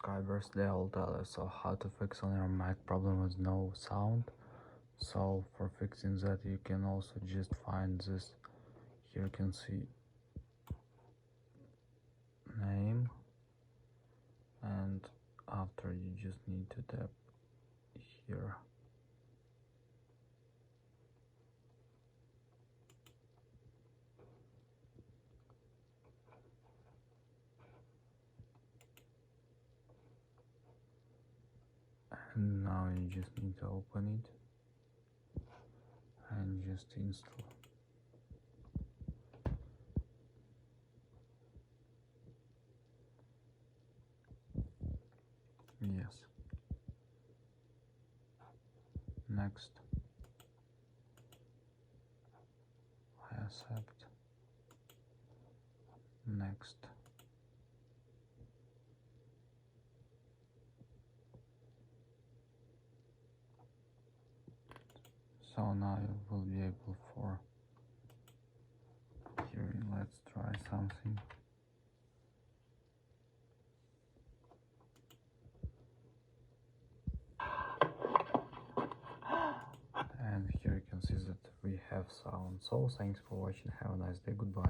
subscribers, they all tell us so how to fix on your Mac problem with no sound. So for fixing that, you can also just find this. Here you can see name, and after you just need to tap here. And now you just need to open it and just install. Yes. Next. I accept. Next. So now you will be able for hearing. Let's try something. And here you can see that we have sound. So thanks for watching, have a nice day, goodbye.